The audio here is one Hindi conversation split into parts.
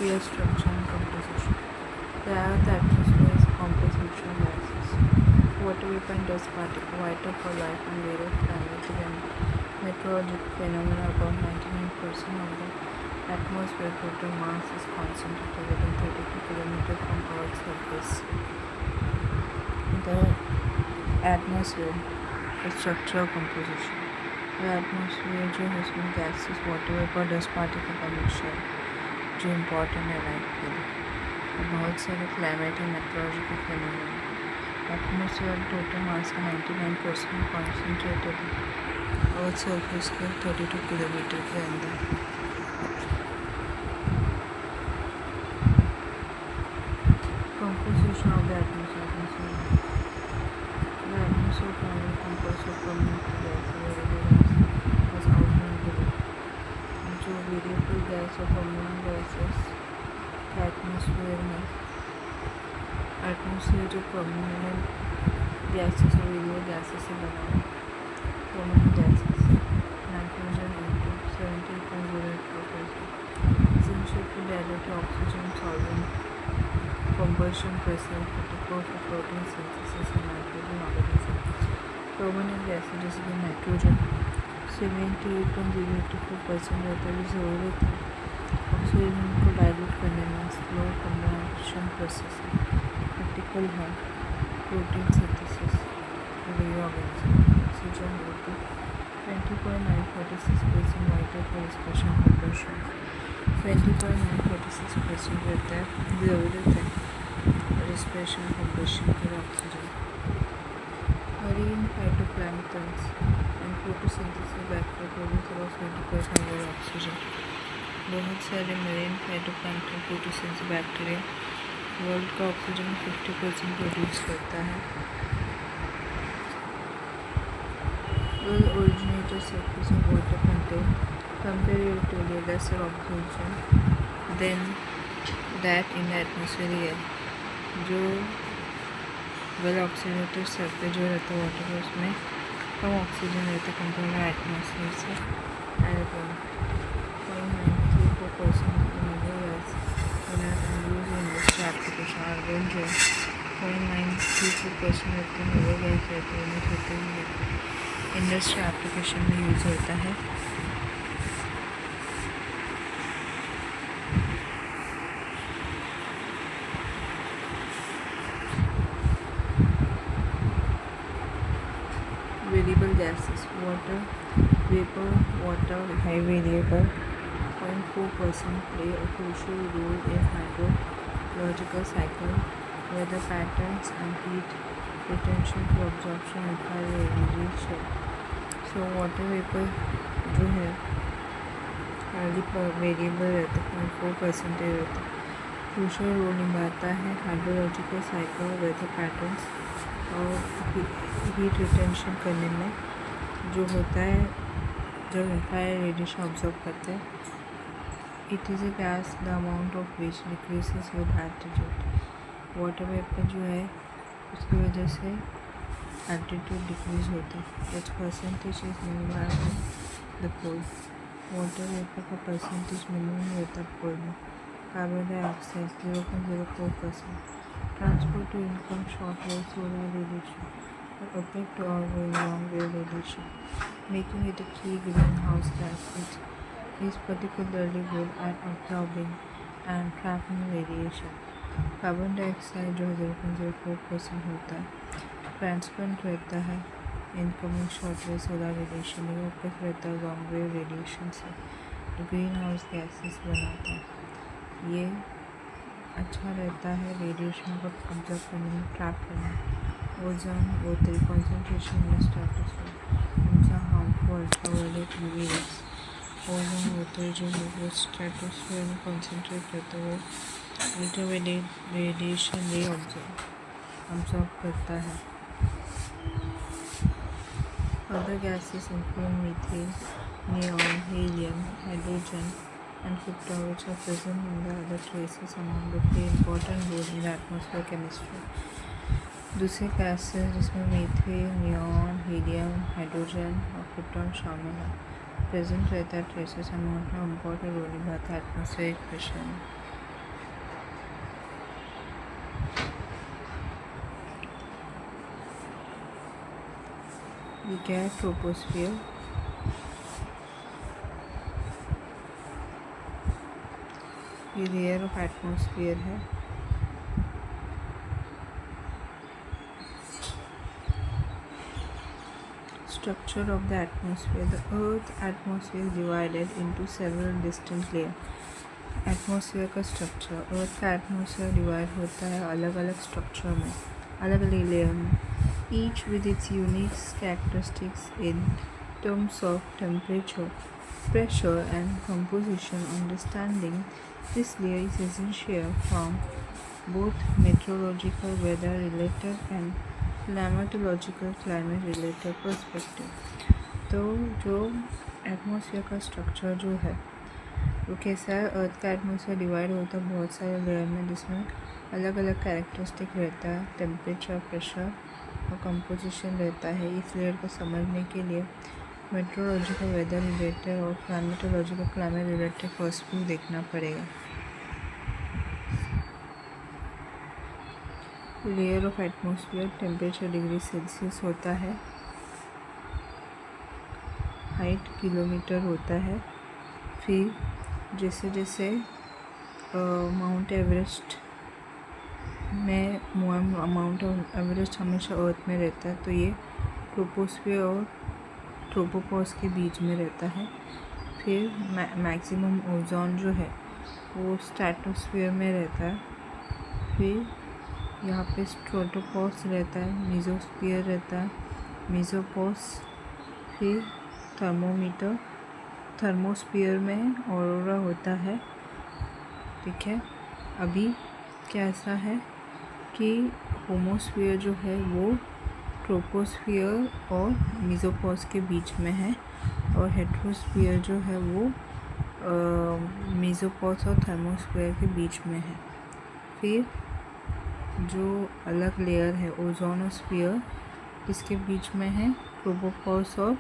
atmosphere structure and composition. The Earth atmosphere is a complex mixture of gases, water vapor and dust particles, vital for life and various climatic and meteorological phenomena. About 99% of the atmosphere total mass is concentrated within 32 km from Earth's surface. The atmosphere is structural composition. The atmosphere जो है उसमें gases, water vapor, dust particle का मिक्सचर जो इम्पोर्टेंट है लाइफ के लिए. बहुत सारे climate and meteorological phenomena. Atmosphere total mass का 99% कॉन्सेंट्रेटेड है अर्थ सरफेस के 32 किलोमीटर के अंदर. Composition of the atmosphere. The atmosphere primary compose of permanent gas was outlined. जो वेरिएबल गैस और परमानेंट गैसेस एटमॉस्फेयर में एटमॉस्फेयर जो परमानेंट गैसेस और वेरिएबल गैसेस से बना है. Permanent gases nitrogen into 70.08%, essential to dilute oxygen solvent combustion process, critical for protein synthesis and nitrogen organisms. Permanent gases जैसे कि नाइट्रोजन 78.084% रहता है, जो ज़रूरत है ऑक्सीजन को डाइल्यूट करने में. स्लो कंबशन प्रोसेस है. क्रिटिकल है प्रोटीन सिंथेसिस ऑर्गेनिज्म. ऑक्सीजन होती 20.946% वाइटल फॉर रेस्पिरेशन कंबशन. 20.946% रहता है, ज़रूरत है रेस्पिरेशन कंबशन के लिए oxygen. Marine phytoplanktons and photosynthesis bacteria produce about 20% of oxygen. बहुत सारे marine phytoplankton photosynthesis bacteria world का ऑक्सीजन 50% प्रोड्यूस करता है. Will originate a surface of water contain comparatively lesser oxygen than that in the atmosphere air. जो वेल ऑक्सीडेटेड सरफेस जो रहता है वाटर का उसमें कम ऑक्सीजन रहता है कंपेयर टू एटमॉस्फेयर से. And 0.934% industry application. आर्गन जो 0.934% रहते हैं नोबल गैस रहते हैं यूज होते हैं, इंडस्ट्री एप्लीकेशन में यूज़ होता है. Variable gases. Water vapour, water high variable 0.4% play a crucial role in hydrological cycle, weather patterns and heat retention to absorption infrared radiation. So water vapor जो है हाईली वेरिएबल रहता है, 0.4% रहता है, क्रूशल रोल निभाता है हाइड्रोलॉजिकल साइकिल, वेदर पैटर्न्स और हीट रिटेंशन करने में. जो होता है जब इंफ्रारेड रेडिएशन ऑब्जर्व करते हैं. It is a gas the amount of which decreases with altitude. Water vapour जो है उसकी वजह से एल्टीट्यूड डिक्रीज होता है. Its percentage is minimum the pole. Water vapour का परसेंटेज मिनिमम होता है पोल में. Carbon dioxide 0.04%. Transport to income short wave solar radiation और अफेक्ट और long wave radiation, making it a key greenhouse gas. It is particularly good at absorbing and trapping radiation. Carbon dioxide जो 0.04% होता है, ट्रांसपेरेंट रहता है incoming short wave solar radiation, ये अफेक्ट रहता है लॉन्ग वेव रेडिएशन से, ग्रीन हाउस गैसेस बनाता है. ये अच्छा रहता है रेडिएशन को ऑब्जर्व करने में, ट्रैप करने में. Ozone O3 concentration in the stratosphere उनका harmful ultraviolet UV rays. Ozone O3 जो है वो स्ट्रेटोस्फीयर में कॉन्सेंट्रेट रहता है, वो अल्ट्रावायलेट रेडिएशन रे ऑब्जर्व करता है. Other gases include methane, neon, helium, hydrogen and krypton, which are present in the other traces among the play important role in the atmosphere chemistry. दूसरे गैसेस जिसमें मीथेन, नियॉन, हीलियम, हाइड्रोजन और क्रिप्टॉन शामिल है प्रेजेंट रहता है ट्रेसेस अमाउंट में इम्पोर्टेंट रोल निभाता है एटमॉस्फेरिक प्रेशर में. ये क्या है, ट्रोपोस्फियर। ये लेयर ऑफ एटमॉस्फेयर है। Structure of the atmosphere. The Earth atmosphere is divided into several distinct layers. Atmosphere का स्ट्रक्चर, अर्थ का एटमॉस्फेयर डिवाइड होता है अलग अलग स्ट्रक्चर में, अलग अलग लेयर में, each with its unique characteristics in terms of temperature, pressure and composition. Understanding this layer is essential from both meteorological weather related and climatological climate related perspective. तो जो एटमॉस्फेयर का स्ट्रक्चर जो है वो कैसा है, अर्थ का एटमॉस्फेयर डिवाइड होता है बहुत सारे लेयर में, जिसमें अलग अलग कैरेक्टरिस्टिक रहता है, टेम्परेचर, प्रेशर और कंपोजिशन रहता है। इस लेयर को समझने के लिए मेट्रोलॉजिकल वेदर रिलेटेड और क्लाइमेटोलॉजिकल क्लाइमेट रिलेटेड पर्सपेक्टिव देखना पड़ेगा। Layer of atmosphere temperature degree Celsius होता है, हाइट किलोमीटर होता है। फिर जैसे जैसे माउंट एवरेस्ट हमेशा अर्थ में रहता है, तो ये ट्रोपोस्फियर और ट्रोपोपॉज के बीच में रहता है। फिर मैक्सिमम ओजोन जो है वो स्ट्रेटोस्फियर में रहता है। फिर यहाँ पे स्ट्रेटोपॉज रहता है, मेसोस्फियर रहता है, मेसोपॉज। फिर थर्मोस्फियर में ऑरोरा होता है। ठीक है, अभी क्या ऐसा है कि होमोस्फियर जो है वो ट्रोपोस्फियर और मेसोपॉज के बीच में है, और हेट्रोस्फियर जो है वो मेसोपॉज और थर्मोस्फियर के बीच में है। फिर जो अलग लेयर है ओजोनोस्फियर, इसके बीच में है ट्रोपोपॉज और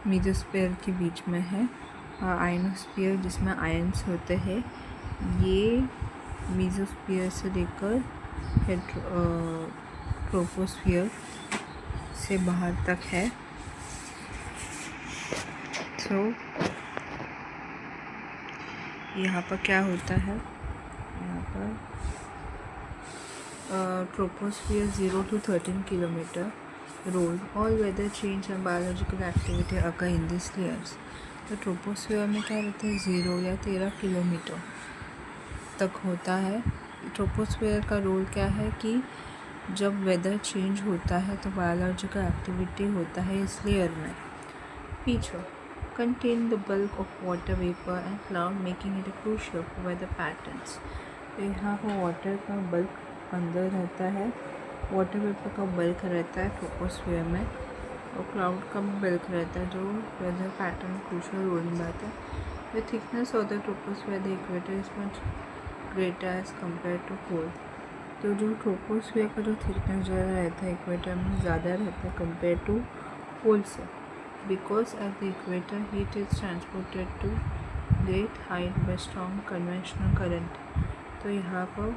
मेसोस्फियर के बीच में है। आयनोस्फियर जिसमें आयन्स होते हैं, ये मेसोस्फियर से लेकर ट्रोपोस्फियर से बाहर तक है। तो यहाँ पर क्या होता है, यहाँ पर troposphere 0 to 13 kilometre role, all weather change and biological activity occur in this layers. तो ट्रोपोस्फियर में क्या रहता है, 0 या 13 किलोमीटर तक होता है। ट्रोपोस्फियर का रोल क्या है कि जब वेदर चेंज होता है तो बायोलॉजिकल एक्टिविटी होता है इस लेयर में। Feature contain the bulk of water vapor and cloud, making it crucial for weather patterns. तो यहाँ पर वाटर का बल्क अंदर रहता है, वाटर वेपर का बल्क रहता है ट्रोपोस्फियर में, और क्लाउड का भी बल्क रहता है जो वेदर पैटर्न क्रूशियल रोल निभाता है। The thickness of the troposphere the equator is much greater as compare to pole. तो जो ट्रोपोस्फियर का जो थिकनेस जो रहता है इक्वेटर में ज़्यादा रहता है कम्पेयर टू पोल से, because at the equator heat is transported to great height by strong convectional current। तो यहाँ पर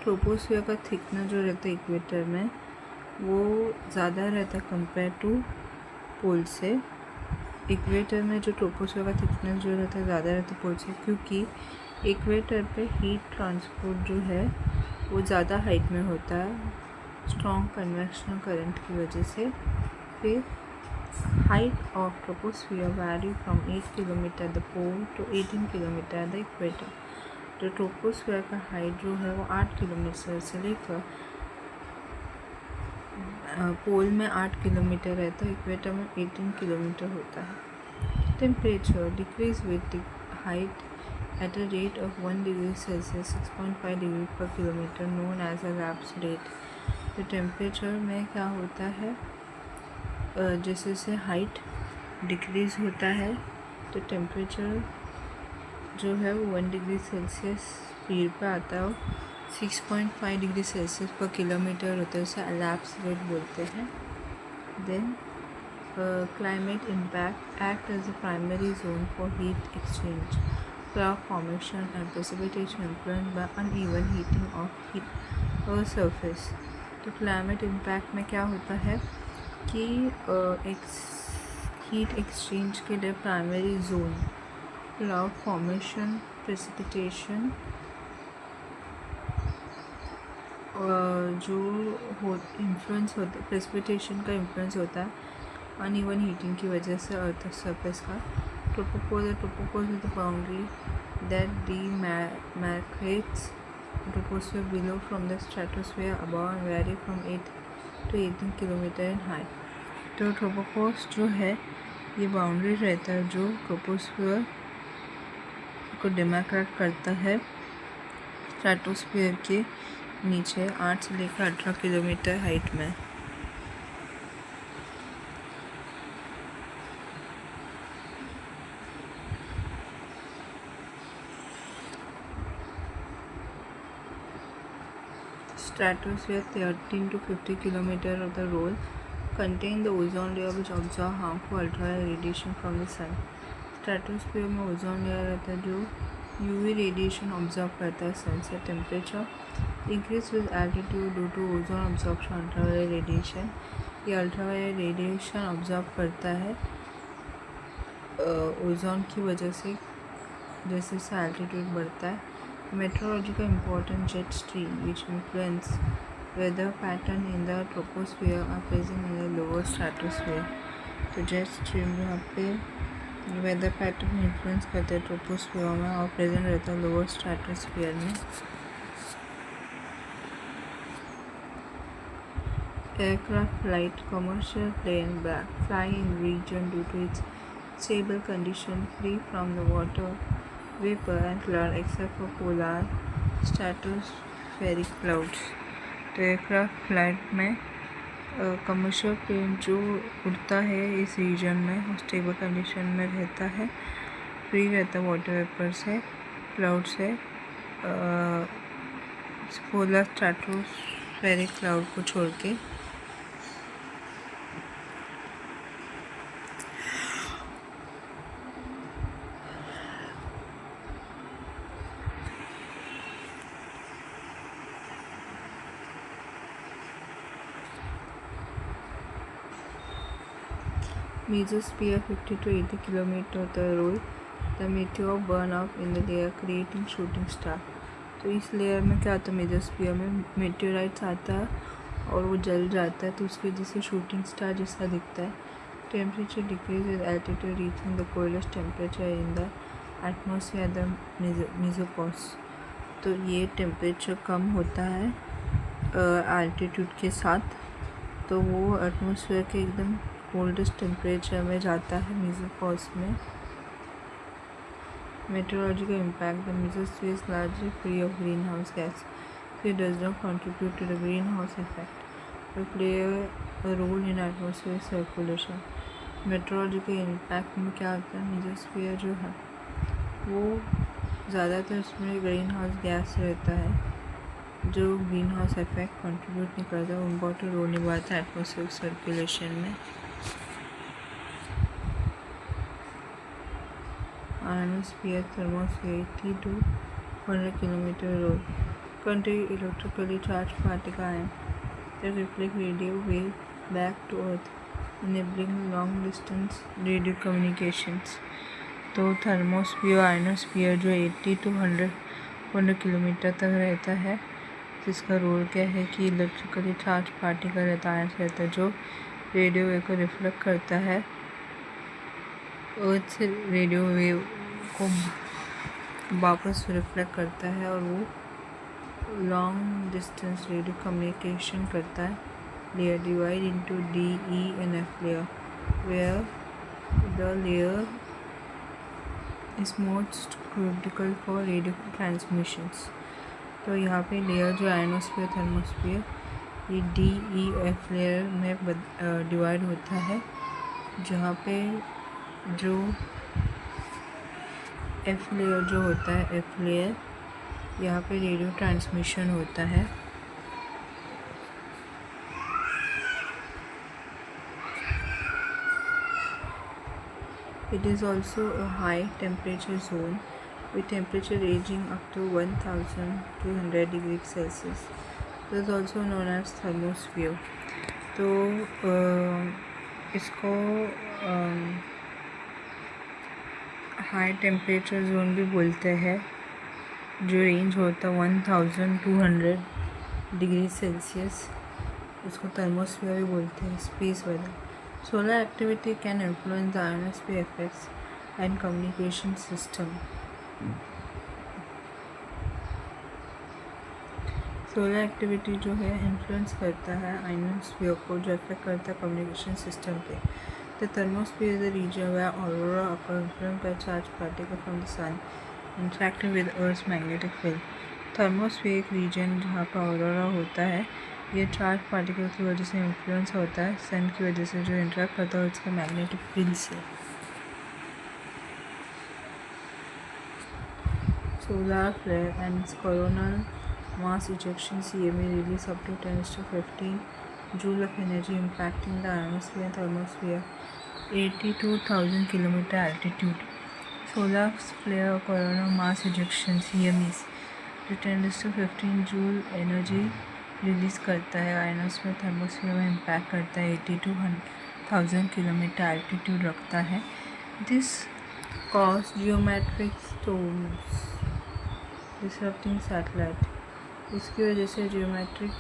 ट्रोपोस्फियर का थिकनेस जो रहता है इक्वेटर में वो ज़्यादा रहता है कंपेयर टू पोल से। इक्वेटर में जो ट्रोपोस्फियर का थिकनेस जो रहता है ज़्यादा रहता है पोल से, क्योंकि इक्वेटर पे हीट ट्रांसपोर्ट जो है वो ज़्यादा हाइट में होता है स्ट्रॉन्ग कन्वेक्शनल करंट की वजह से। फिर height of troposphere vary from 8 kilometre the pole to 18 kilometre the equator. जो ट्रोपोस्फियर का हाइट जो है वो 8 किलोमीटर से लेकर पोल में 8 किलोमीटर रहता है, इक्वेटर में 18 किलोमीटर होता है। Temperature decrease with height at a rate of 1 degree Celsius 6.5 degree per kilometer known as a lapse rate। तो टेम्परेचर में क्या होता है, जैसे जैसे हाइट डिक्रीज़ होता है तो टेम्परेचर जो है वो 1 डिग्री सेल्सियस स्पीड पे आता है, 6.5 डिग्री सेल्सियस पर किलोमीटर होता है, उसे elapse रेट बोलते हैं। Then climate impact act as a primary zone for heat exchange, cloud formation and precipitation influenced by uneven heating of Earth's surface। तो क्लाइमेट इम्पैक्ट में क्या होता है कि हीट एक्सचेंज के लिए primary zone, cloud formation, precipitation जो इन्फ्लुएंस होता है, प्रेसिपिटेशन का इन्फ्लुएंस होता है अनइवन हीटिंग की वजह से अर्थ सरफेस का। Troposphere is the boundary that demarcates troposphere below from the stratosphere above and vary from 8 to 18 kilometre in height। तो ट्रोपोस्फियर जो है ये बाउंड्री रहता है जो ट्रोपोस्फियर को डिमार्केट करता है स्ट्रेटोस्फियर के नीचे 8 से लेकर 18 किलोमीटर हाइट में। Stratosphere 13 to 50 km of the roll contain the ozone layer which absorb harmful ultraviolet radiation from the sun। Stratosphere में ओजोन लेयर रहता है जो यूवी रेडिएशन ऑब्जर्व करता है सन से। Temperature increase with altitude due to ozone absorption ultraviolet radiation. ये अल्ट्रावायलेट रेडिएशन ऑब्जर्व करता है ओजोन की वजह से जैसे जैसे एल्टीट्यूड बढ़ता है। Meteorological important jet stream which influence weather pattern in the troposphere are present in the lower stratosphere। तो जेट स्ट्रीम यहाँ पे वेदर पैटर्न इन्फ्लुएंस करते हैं ट्रोपोस्फियर में और प्रेजेंट रहता है लोअर स्ट्रेटोस्फियर में। Aircraft flight commercial plane fly in region due to its stable condition free from the water vapor and cloud except for polar stratospheric clouds। तो एयरक्राफ्ट फ्लाइट में कमर्शियल प्लेन जो उड़ता है इस रीजन में स्टेबल कंडीशन में रहता है, फ्री रहता है वाटर वेपर से, क्लाउड से, पोलर स्ट्रैटोस्फेरिक क्लाउड को छोड़ के। Mesosphere 50 to 80 km the roll the meteor burn up in the layer creating shooting star। तो इस लेयर में क्या आता है, मेसोस्फीयर में मेटेराइट्स आता है और वो जल जाता है तो उसकी वजह से शूटिंग स्टार जैसा दिखता है। Temperature decrease with altitude reaching the coldest temperature in the atmosphere the mesopause. तो ये टेम्परेचर कम होता है एल्टीट्यूड के साथ, तो वो एटमॉस्फेयर के एकदम कोल्डेस्ट टेम्परेचर में जाता है मेसोपॉज में। Meteorological impact the mesosphere is largely free of green house gas so it does not contribute to the greenhouse effect but play a role in atmospheric circulation। Meteorological impact में क्या होता है, मेसोस्फीयर जो है वो ज़्यादातर उसमें ग्रीन हाउस गैस रहता है जो ग्रीन हाउस इफेक्ट कंट्रीब्यूट नहीं करता, इम्पोर्टेंट रोल निभाता है एटमॉस्फेरिक सर्कुलेशन में। Ionosphere thermosphere 80 to 100 km roll contain electrically charged particle ion that reflect radio wave back to Earth, enabling long distance radio communications। तो थर्मोस्फीयर आयनोस्फीयर जो 80 to 100 किलोमीटर तक रहता है, जिसका रोल क्या है कि इलेक्ट्रिकली चार्ज पार्टिकल रहता है रहता है जो रेडियो वेव को रिफ्लेक्ट करता है अर्थ से, रेडियो वेव को वापस रिफ्लेक्ट करता है और वो लॉन्ग डिस्टेंस रेडियो कम्युनिकेशन करता है। Layer divide into D, E and F layer where the layer is most critical for radio transmissions. तो यहाँ पे लेयर जो आयनोस्फीयर थर्मोस्फीयर ये D, E, F लेयर में डिवाइड होता है, जहाँ पे जो F लेयर जो होता है, F लेयर यहाँ पे रेडियो ट्रांसमिशन होता है। It is also a high temperature zone with temperature ranging up to 1200 degrees Celsius। This is also known as thermosphere. तो इसको हाई टेम्परेचर जोन भी बोलते हैं, जो रेंज होता है 1200 डिग्री सेल्सियस, उसको थर्मोस्फीयर भी बोलते हैं। Space weather, solar activity can influence the ionosphere effects and communication system. Solar activity जो है इन्फ्लुएंस करता है आयोनोस्फीयर को, जो इफेक्ट करता है कम्युनिकेशन सिस्टम पे। The thermosphere is the region where aurora occur, influenced by charged particles from the sun interacting with Earth's magnetic field। Thermosphere एक रीजन जहाँ पर ऑरोरा होता है, ये चार्ज पार्टिकल की वजह से इन्फ्लुएंस होता है सन की वजह से, जो इंटरेक्ट करता है उसके मैग्नेटिक फील्ड से। Solar flare and coronal mass ejection CME release up to 10⁻15 joule of energy, impacting the ionosphere and thermosphere 82,000 km altitude। Solar flare or coronal mass ejection CMEs जो 10⁻15 जूल एनर्जी रिलीज़ करता है आयोनोस्फीयर थर्मोस्फीयर में, इम्पैक्ट करता है 82,000 किलोमीटर एल्टीट्यूड रखता है। This cause geometric storms disrupting satellite, इसकी वजह से जियोमेट्रिक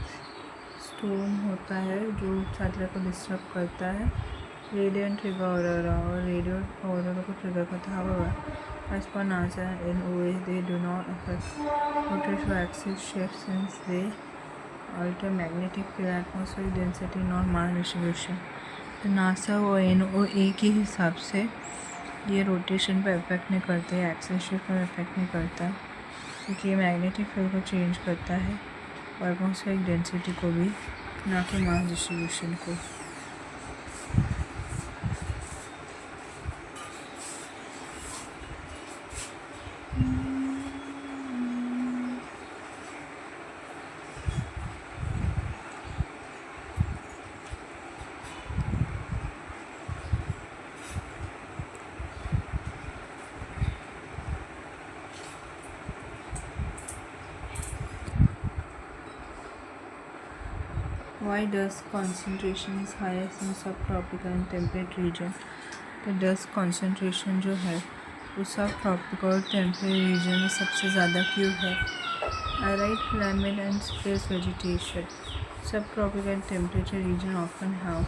स्टोर्म होता है जो सैटेलाइट को डिस्टर्ब करता है। रेडिएंट ट्रिगर ऑरोरा, और रेडियो ऑरोरा को ट्रिगर करता है। एज पर NASA NOAA they do not affect rotational axis shift since they alter magnetic field, atmospheric density not mass distribution. तो नासा और NOAA के हिसाब से ये रोटेशन पर इफेक्ट नहीं करते, एक्सिस शिफ्ट पर इफेक्ट नहीं करता, क्योंकि ये मैग्नेटिक फील्ड को चेंज करता है और एटमॉस्फेरिक डेंसिटी को भी, ना कि मास डिस्ट्रीब्यूशन को। Why dust concentration is highest in subtropical and temperate region? तो डस्ट concentration जो है वो सब ट्रॉपिकल और टेम्परेट रीजन में सबसे ज़्यादा क्यों है? Arid climate and sparse vegetation. Subtropical and temperate region often have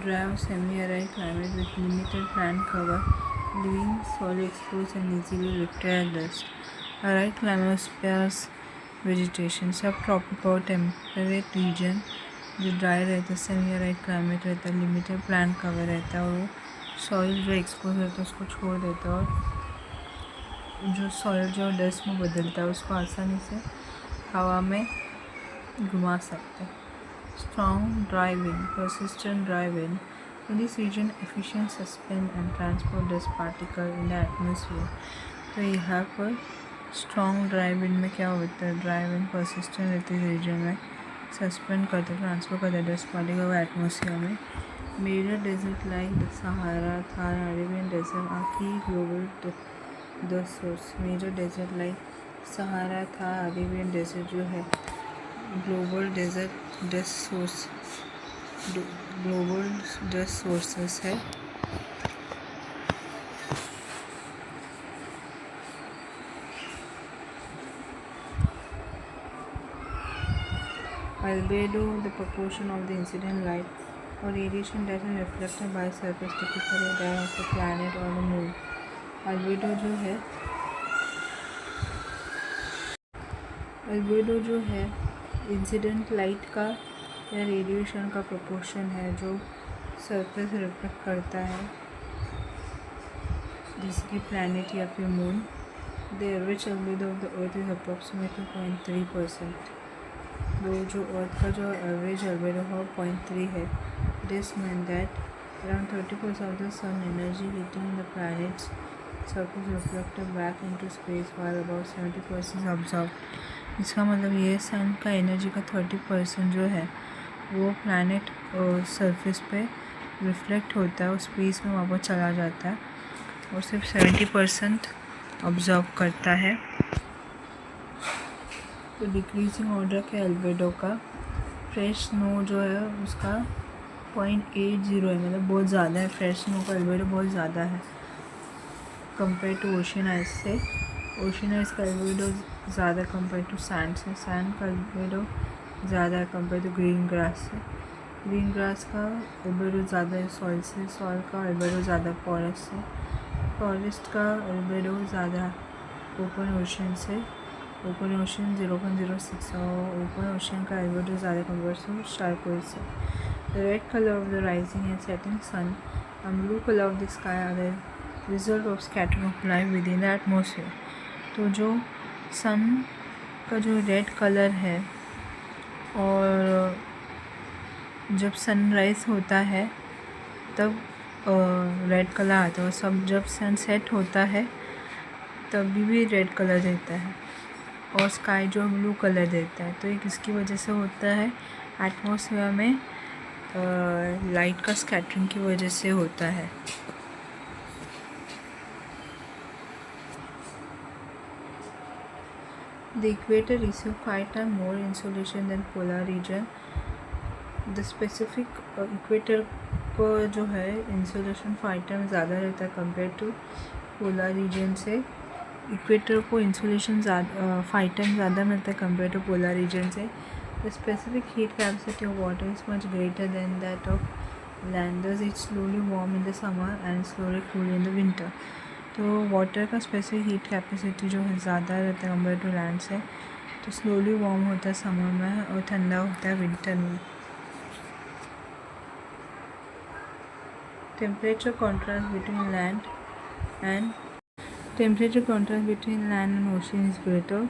dry or semi-arid climate with limited plant cover, leaving soil exposed and easily lifted dust. Arid climate sparse vegetation. Subtropical और temperate region जो ड्राई रहता है, सेमी एराइड क्लाइमेट रहता है, लिमिटेड प्लांट कवर रहता है, और वो सॉइल जो एक्सपोज रहता है उसको छोड़ देता है, और जो सॉइल जो डस्ट में बदलता है उसको आसानी से हवा में घुमा सकते हैं। Strong dry wind, persistent dry wind in this region efficient suspend and transport dust particle in the atmosphere. तो यहाँ पर स्ट्रॉन्ग ड्राई विंड में क्या होता है, ड्राई विंड परसिस्टेंट रहती है रीजन में, सस्पेंड करते ट्रांसफर करते डस्ट पार्टिकल एटमोसफियर में। Major desert like the Sahara, Thar, Arabian desert are key global dust source. Major desert like Sahara, Thar, Arabian desert जो है global desert dust source, global dust sources है। Albedo, the proportion of the incident light or radiation that is reflected by surface, typically that of the planet or the moon। albedo जो है इंसिडेंट लाइट का या रेडिएशन का प्रोपोर्शन है जो सरफेस रिफ्लेक्ट करता है, जैसे कि प्लैनेट या फिर moon. The average albedo of the earth is approximately 0.3%। जो अर्थ का जो एवरेज albedo है 0.3 है। This mean that around 30% of the sun energy hitting the planet's surface reflected back into space while about 70% absorbed। इसका मतलब ये सन का एनर्जी का 30% जो है वो प्लैनेट सरफेस पे रिफ्लेक्ट होता है और स्पेस में वापस चला जाता है, और सिर्फ 70% ऑब्जर्व करता है। तो डिक्रीजिंग ऑर्डर के albedo का फ्रेश स्नो जो है उसका 0.80 है, मतलब बहुत ज़्यादा है। फ्रेश स्नो का अल्बेडो बहुत ज़्यादा है कंपेयर टू ओशन आइस से। ओशन आइस का अल्बेडो ज़्यादा कंपेयर टू सैंड से। सैंड का अल्बेडो ज़्यादा है कंपेयर टू ग्रीन ग्रास से। ग्रीन ग्रास का अल्बेडो ज़्यादा है सॉइल से। सॉइल का अल्बेडो ज़्यादा फॉरेस्ट से। फॉरेस्ट का अल्बेडो ज़्यादा ओपन ओशन से। ओपन ओशन 0.06 और ओपन ओशन का अल्बेडो ज़्यादा कंपेयर टू चारकोल से। The red color of the rising and setting sun and blue color of the sky are the result of scattering of light within the atmosphere. तो जो सन का जो रेड कलर है और जब सनराइज़ होता है तब रेड कलर आता है, और सब जब सन सेट होता है तभी भी रेड कलर देता है, और स्काई जो ब्लू कलर देता है। तो ये किसकी वजह से होता है? एटमॉस्फेयर में लाइट का स्कैटरिंग की वजह से होता है। The equator receives 5 times more insolation than polar region. The specific equator को जो है इंसोलेशन 5 टाइम ज़्यादा रहता है कंपेयर टू पोलर रीजन से। इक्वेटर को इंसोलेशन 5 टाइम ज़्यादा मिलता है कंपेयर टू पोलर रीजन से। The specific heat capacity of water is much greater than that of land. Thus it slowly warm in the summer and slowly cool in the winter. तो वाटर का स्पेसिफिक हीट कैपेसिटी जो है ज़्यादा रहता है कंपेयर टू लैंड से, तो स्लोली वार्म होता है समर में और ठंडा होता है विंटर में। Temperature contrast between land and ocean is greater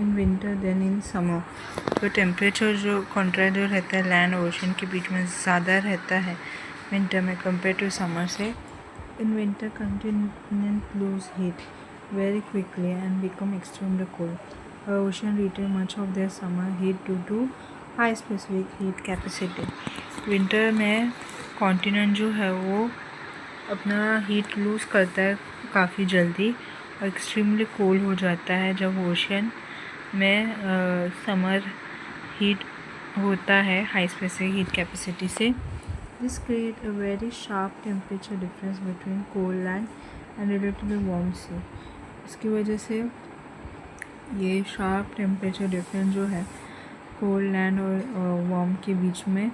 in winter than in summer. तो टेम्परेचर जो कॉन्ट्रास्ट जो रहता है लैंड और ओशन के बीच में ज़्यादा रहता है विंटर में कंपेयर टू समर से। In winter, continents lose heat very quickly and become extremely cold. The ocean retain much of their summer heat due to high specific heat capacity. Winter में कॉन्टिनेंट जो है वो अपना हीट लूज़ करता है काफ़ी जल्दी और एक्सट्रीमली कोल्ड हो जाता है जब ओशन में समर हीट होता है हाई स्पेसिफिक हीट कैपेसिटी से। This creates a very sharp temperature difference between cold land and relatively warm sea. इसकी वजह से ये sharp temperature difference जो है cold land और warm के बीच में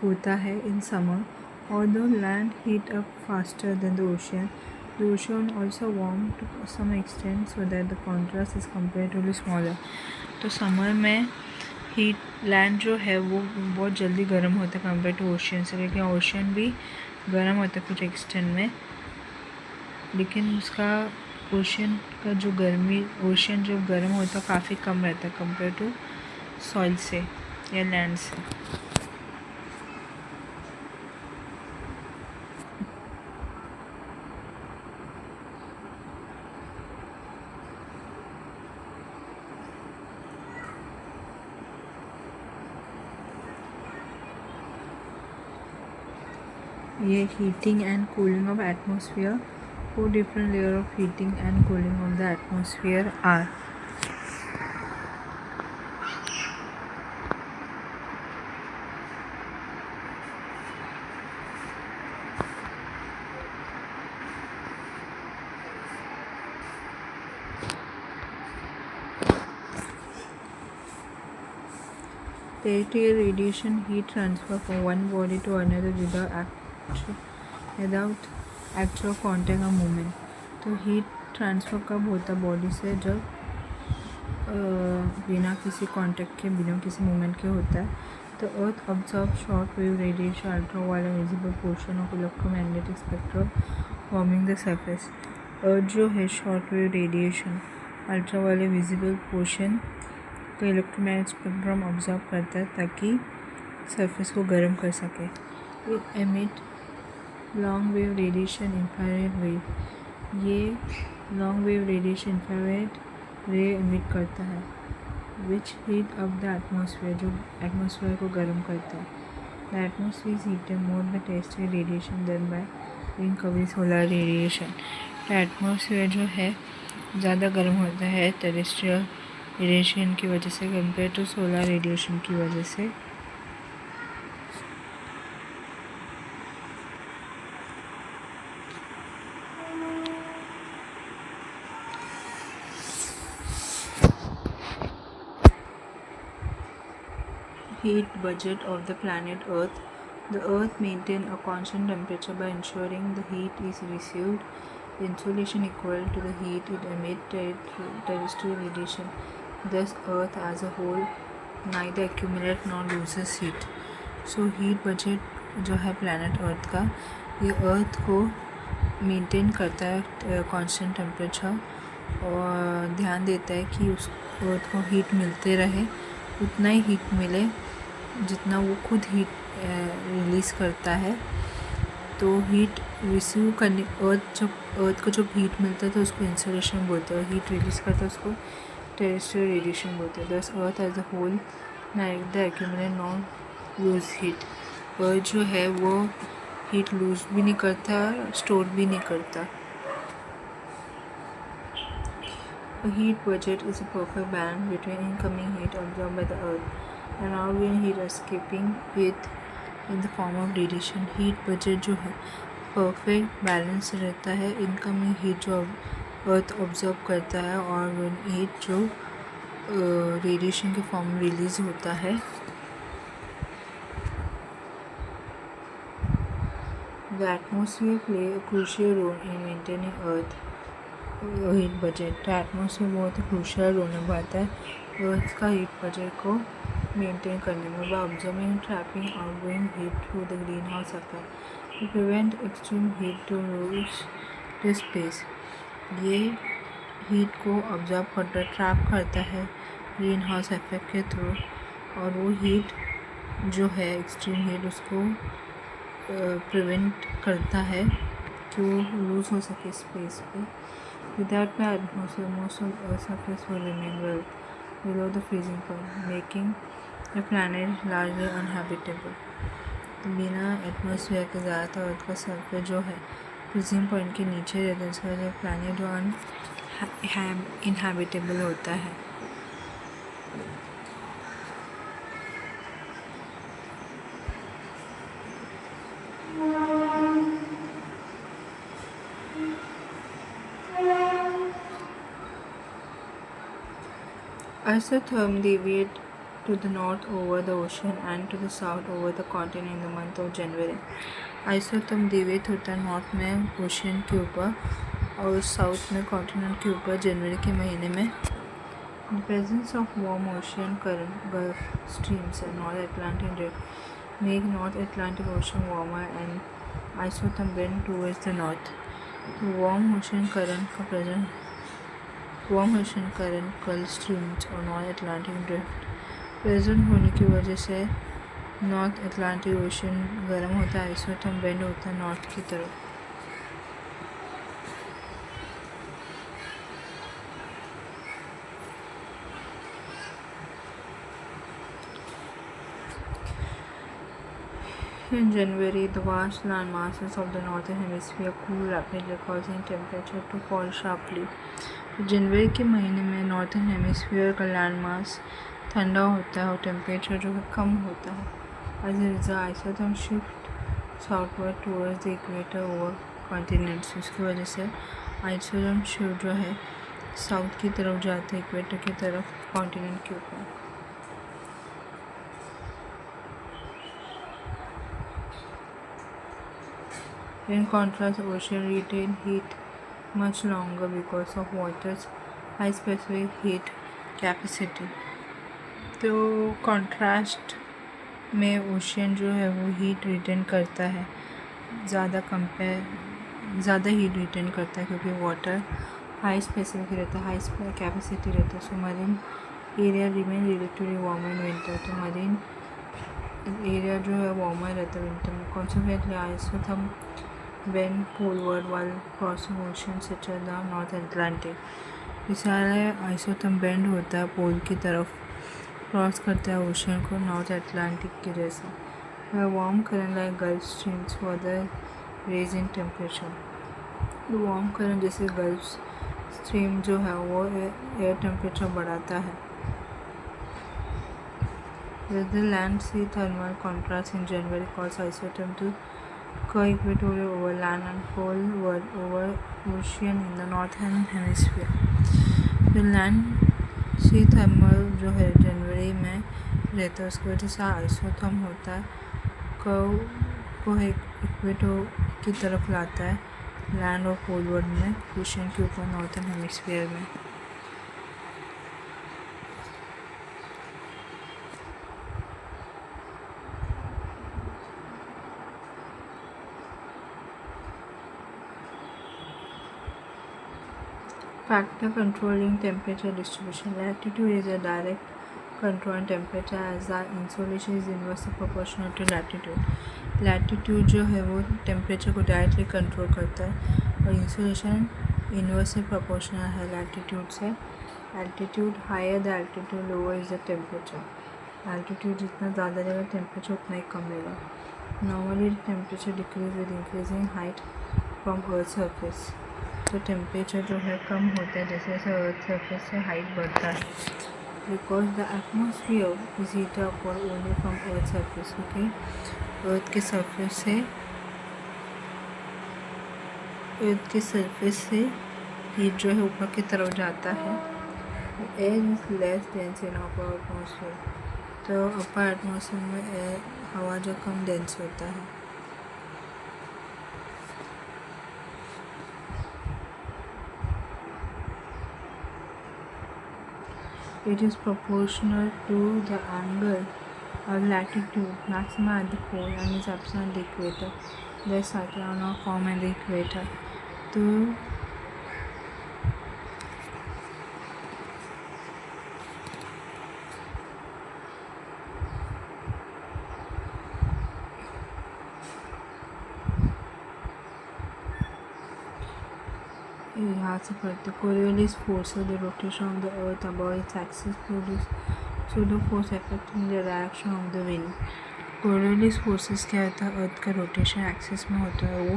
होता है in summer. Although land heat up faster than the ocean also warm to some extent so that the contrast is comparatively smaller. तो summer में हीट लैंड जो है वो बहुत जल्दी गर्म होता है कंपेयर टू ओशन से, लेकिन ओशन भी गर्म होता है कुछ एक्सटेंट में, लेकिन उसका ओशन जो गर्म होता है काफ़ी कम रहता है कंपेयर टू सॉइल से या लैंड से। ये heating and cooling of atmosphere, 4 different layers of heating and cooling of the atmosphere are terrestrial radiation, heat transfer from one body to another without actual contact or movement. तो हीट ट्रांसफ़र कब होता है बॉडी से? जब बिना किसी कांटेक्ट के, बिना किसी मूवमेंट के होता है। तो earth observe short wave radiation ultraviolet visible portion of electromagnetic spectrum forming the surface. Earth जो है short wave radiation ultraviolet visible portion को इलेक्ट्रोमैग्नेटिक स्पेक्ट्रम ऑब्जर्व करता है ताकि सरफेस को गर्म कर सके। It emit long wave radiation infrared wave, ये long wave radiation infrared ray emit करता है which heat up the atmosphere, जो एटमॉस्फेयर को गर्म करता है। The atmosphere is heated more by terrestrial radiation than by incoming solar radiation. तो एटमॉस्फेयर जो है ज़्यादा गर्म होता है टेरेस्ट्रियल रेडिएशन की वजह से कंपेयर टू सोलर रेडिएशन की वजह से। Heat budget of the planet Earth. The Earth maintains a constant temperature by ensuring the heat is received insolation equal to the heat it emits terrestrial radiation. Thus, Earth as a whole neither accumulates nor loses heat. So, heat budget जो है planet Earth का, ये Earth को मेंटेन करता है कांस्टेंट टेम्परेचर और ध्यान देता है कि उस अर्थ को हीट मिलते रहे, उतना ही हीट मिले जितना वो खुद हीट रिलीज़ करता है। तो हीट रिसीव करने अर्थ को जब हीट मिलता है तो उसको इंसोलेशन बोलते हैं, और हीट रिलीज़ करता है उसको टेरेस्ट्रियल रेडिएशन बोलते हैं। Thus earth as a whole neither accumulate nor lose heat. Earth जो है वो हीट लूज भी नहीं करता, स्टोर भी नहीं करता। A heat budget is a perfect balance between incoming heat absorbed by the earth and outgoing heat escaping it in the form of radiation. Heat budget जो है परफेक्ट बैलेंस रहता है, इनकमिंग हीट जो अर्थ ऑब्जर्व करता है और हीट जो रेडिएशन के फॉर्म में रिलीज़ होता है। The atmosphere play a crucial role in maintaining Earth heat budget. तो एटमॉस्फेयर बहुत ही क्रूशियल रोल निभाता है अर्थ का हीट बजट को मेंटेन करने में, by observing trapping outgoing heat through the green house effect to prevent extreme heat to reach the space. ये हीट को ऑब्जर्व करता, ट्रैप करता है ग्रीन हाउस इफेक्ट के थ्रू, और वो हीट जो है एक्सट्रीम हीट उसको प्रिवेंट करता है कि वो लूज हो सके स्पेस पे। Without the atmosphere, most of Earth's surface will remain well below the freezing point, making the planet largely uninhabitable. तो बिना एटमॉस्फेयर के ज़्यादातर अर्थ का सरफेस जो है फ्रीजिंग पॉइंट के नीचे रहता है, इसका जो प्लानट जो इनहैबिटेबल होता है। Isotherm deviate to the north over the ocean and to the south over the continent in the month of January. Isotherm deviate होता है नॉर्थ में ओशियन के ऊपर और साउथ में कॉन्टिनेंट के ऊपर जनवरी के महीने में। The presence of warm ocean current, Gulf streams and North Atlantic drift make North Atlantic Ocean warmer and isotherm bend towards the north. तो warm ocean current का गल्फ स्ट्रीम्स और नॉर्थ अटलांटिक ड्रिफ्ट प्रेजेंट होने की वजह से नॉर्थ अटलांटिक ओशन गर्म होता है, आइसोथर्म बेंड होता है नॉर्थ की तरफ। In January, the vast land masses of the northern hemisphere cool rapidly, causing temperature to fall sharply. जनवरी के महीने में नॉर्थन हेमिस्फीयर का लैंड मास ठंडा होता है और टेम्परेचर जो है कम होता है। As a result isotherm shift southward towards the equator over continents. उसकी वजह से आइसोथर्म शिफ्ट जो है साउथ की तरफ जाता है, इक्वेटर की तरफ, कॉन्टिनेंट के ऊपर। In contrast, ocean retain heat much longer because of water's high specific heat capacity. तो कॉन्ट्रास्ट में ओशियन जो है वो हीट रिटेन करता है, ज़्यादा हीट रिटेन करता है क्योंकि वाटर हाई स्पेसिफिक रहता है, हाई कैपेसिटी रहता है। So marine area remain relatively warmer in winter. तो मरीन एरिया जो है वार्मर रहता है विंटर में। Consequently isotherm bend poleward while crossing oceans such as the North Atlantic। इसलिए आइसोथर्म बेंड होता है पोल की तरफ, क्रॉस करता है ओशन को नॉर्थ अटलांटिक की जैसे। Warm current like Gulf Streams further rise in temperature. Warm current जैसे गल्फ स्ट्रीम जो है वो एयर टेम्परेचर बढ़ाता है। The land sea thermal contrast in January cause isotherm to co-equatorial over land and poleward over ocean in the northern hemisphere। तो लैंड सी थर्मल जो है जनवरी में रहता है, उसकी वजह से आइसोथर्म होता है, कर्व को इक्वेटर की तरफ लाता है, लैंड और पोलवर्ड में, ओशन के ऊपर नॉर्थन हेमिस्फीयर में। Factor controlling temperature distribution. Latitude is a direct control on temperature as the insolation is inversely proportional to latitude. Latitude जो है वो टेम्परेचर को डायरेक्टली कंट्रोल करता है और इंसोलेशन इन्वर्सली प्रोपोर्शनल है latitude से। Altitude higher the altitude lower is the temperature. Altitude जितना ज़्यादा रहेगा टेम्परेचर उतना ही कम रहेगा। Normally temperature decrease with increasing height from earth surface. तो टेम्परेचर जो है कम होता है जैसे जैसे अर्थ सरफेस से हाइट बढ़ता है, because the atmosphere is heat up और only from earth surface. Okay, earth के सरफेस से हीट जो है ऊपर की तरफ जाता है। Air is less dense in upper atmosphere. तो अपर एटमोसफियर में हवा जो कम डेंस होता है। It is proportional to the angle of latitude maxima at the pole and is absent at the equator. The cyclone or form at the equator. तो यहाँ से पढ़ते Coriolis force of the rotation of the earth about its axis produce pseudo force affecting the direction of the wind. Coriolis forces क्या होता है, अर्थ का रोटेशन एक्सिस में होता है, वो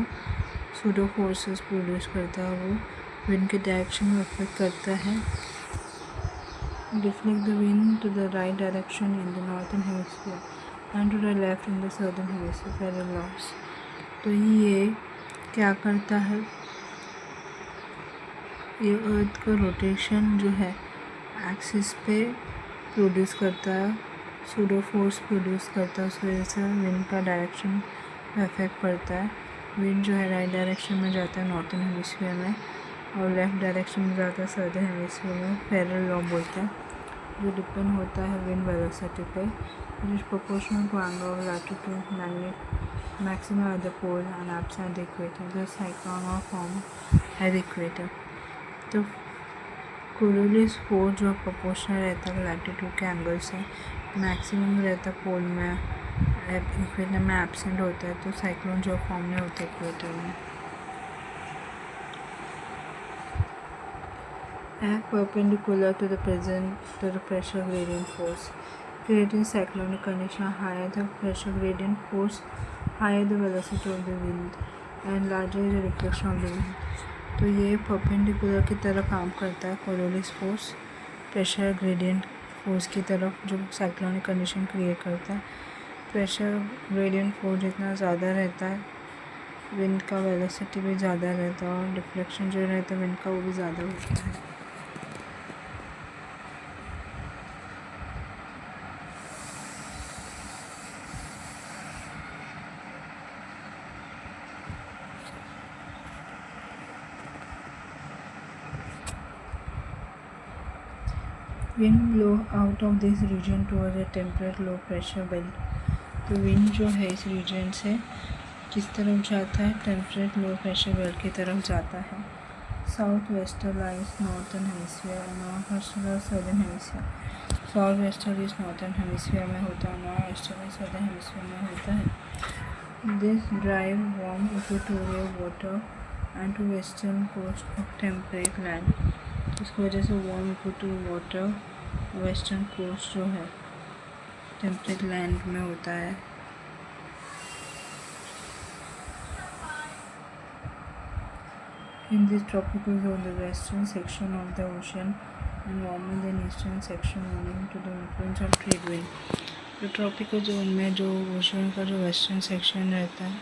pseudo forces प्रोड्यूस करता है, वो विंड के डायरेक्शन में अफेक्ट करता है। Deflect the wind to the right direction in the northern hemisphere and to the left in the southern hemisphere. Parallel laws. तो ये क्या करता है, ये अर्थ का रोटेशन जो है एक्सिस पे प्रोड्यूस करता है, सूडो फोर्स प्रोड्यूस करता है, उस वजह से विंड का डायरेक्शन में इफेक्ट पड़ता है। विंड जो है राइट डायरेक्शन में जाता है नॉर्थन हेमिस्फीयर में और लेफ़्ट डायरेक्शन में जाता है सदर्न हेमिस्फीयर में। पैरेलल लॉ बोलते हैं, जो डिपेंड होता है विंड वेलोसिटी पे। It is proportional to angle of latitude maximum at the pole and absent at the equator. The cyclone और फॉर्म एट द इक्वेटर। तो कोरियोलिस फोर्स जो प्रोपोर्शनल रहता है लैटिट्यूड के एंगल से, मैक्सिमम रहता है पोल में, इक्वेटर में एब्सेंट होता है। तो साइक्लोन जो फॉर्म में होता है इक्वेटर में। Act perpendicular to the pressure gradient force, creating cyclonic condition. Higher the pressure gradient force, higher the velocity of the wind and larger the reflection of the wind. तो ये परपेंडिकुलर की तरह काम करता है Coriolis force, pressure gradient force की तरफ, जो साइक्लोनिक कंडीशन क्रिएट करता है। प्रेशर ग्रेडियंट फोर्स जितना ज़्यादा रहता है, विंड का वेलोसिटी भी ज़्यादा रहता है और डिफ्लेक्शन जो रहता है विंड का वो भी ज़्यादा होता है। Wind blow out of this region towards a temperate low pressure belt. तो विंड जो है इस रीजन से किस तरफ जाता है, टेम्परेट लो प्रेशर बेल्ट की तरफ जाता है। South Wester lies northern hemisphere, north Wester southern hemisphere. South Wester is northern hemisphere में होता है, नॉर्थ वेस्टर सदर्न हेमिस्फीयर में होता है। This drive warm equatorial water and to western coast of temperate land. इसकी वजह से warm equatorial water western coast जो है टेम्परेट लैंड में होता है। In this tropical zone, the western section of the ocean and warmer than eastern section owing to the influence of trade wind. तो ट्रॉपिकल जोन में जो ओशन का जो वेस्टर्न सेक्शन रहता है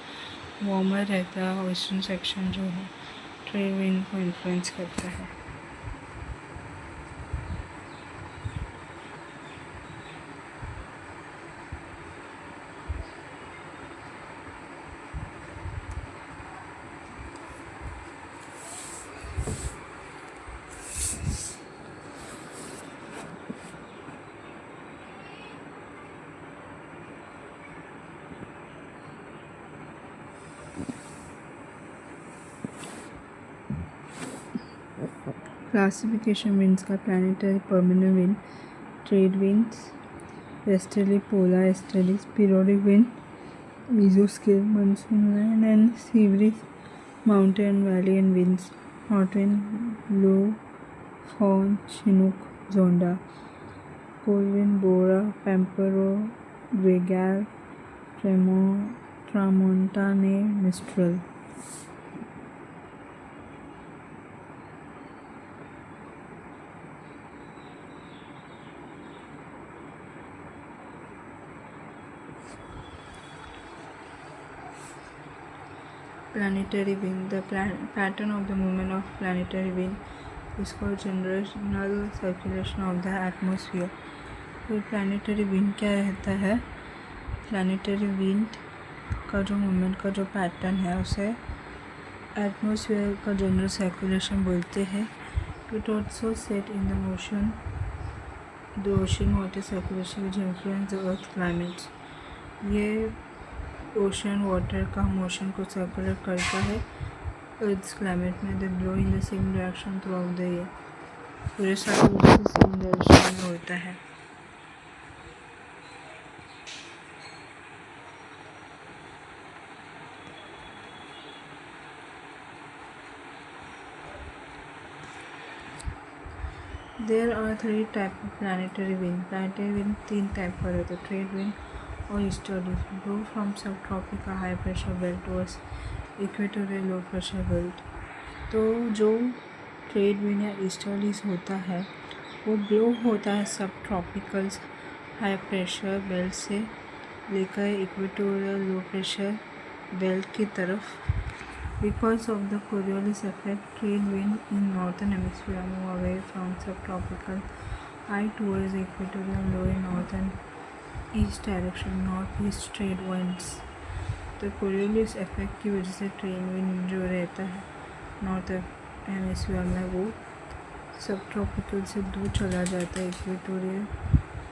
वार्मर रहता है, और ईस्टर्न सेक्शन जो है ट्रेड विंड को इन्फ्लुएंस करता है। क्लासिफिकेशन winds का planetary permanent wind, trade winds, westerly, polar, easterlies, periodic wind, mesoscale, monsoon wind and sea breeze, mountain, valley and winds, hot wind, low, fawn, chinook, zonda, cold wind, bora, pampero, gregal, tramontane, mistral. Planetary wind. The pattern of the movement of planetary wind is called general circulation of the atmosphere. तो planetary wind क्या रहता है? Planetary wind का जो मूवमेंट का जो पैटर्न है उसे एटमॉस्फेयर का जनरल सर्कुलेशन बोलते हैं. It also set in the motion the ocean water circulation which influence the earth climate. ये ओशन वाटर का मोशन को सर्कुलेट करता है अर्थ क्लाइमेट में. They blow in the same direction throughout the year. पूरे साल सेम डायरेक्शन में होता है. There are 3 type of planetary wind. Planetary wind 3 type का रहता है. ट्रेड विंड और easterly blow from subtropical high pressure belt towards equatorial low pressure belt. तो जो ट्रेड विंड या ईस्टर्लीज होता है वो ब्लो होता है सब ट्रॉपिकल्स हाई प्रेशर बेल्ट से लेकर इक्वेटोरियल लो प्रेशर बेल्ट की तरफ. Because of the Coriolis effect trade wind in northern hemisphere move away from subtropical high towards equatorial low in northern east direction north east trade winds. तो कोरियोलिस इफेक्ट की वजह से ट्रेड विंड जो रहता है नॉर्थ हेमिस्फीयर में वो सब ट्रॉपिकल से दूर चला जाता है इक्वेटोरियल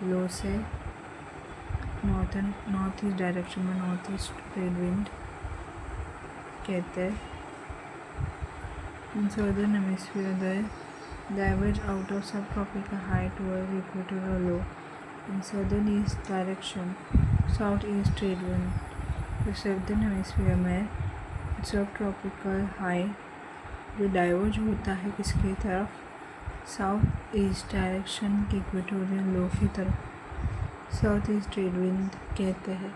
लो से नॉर्थ ईस्ट डायरेक्शन में नॉर्थ ईस्ट ट्रेड विंड कहते हैं. In southern hemisphere the diverge out of subtropical high towards equatorial low in southern east direction south east trade wind. तो southern hemisphere में सब ट्रॉपिकल हाई जो डाइवर्ज होता है किसकी तरफ साउथ ईस्ट डायरेक्शन की इक्वेटोरियल लो की तरफ साउथ ईस्ट ट्रेड विंड कहते हैं.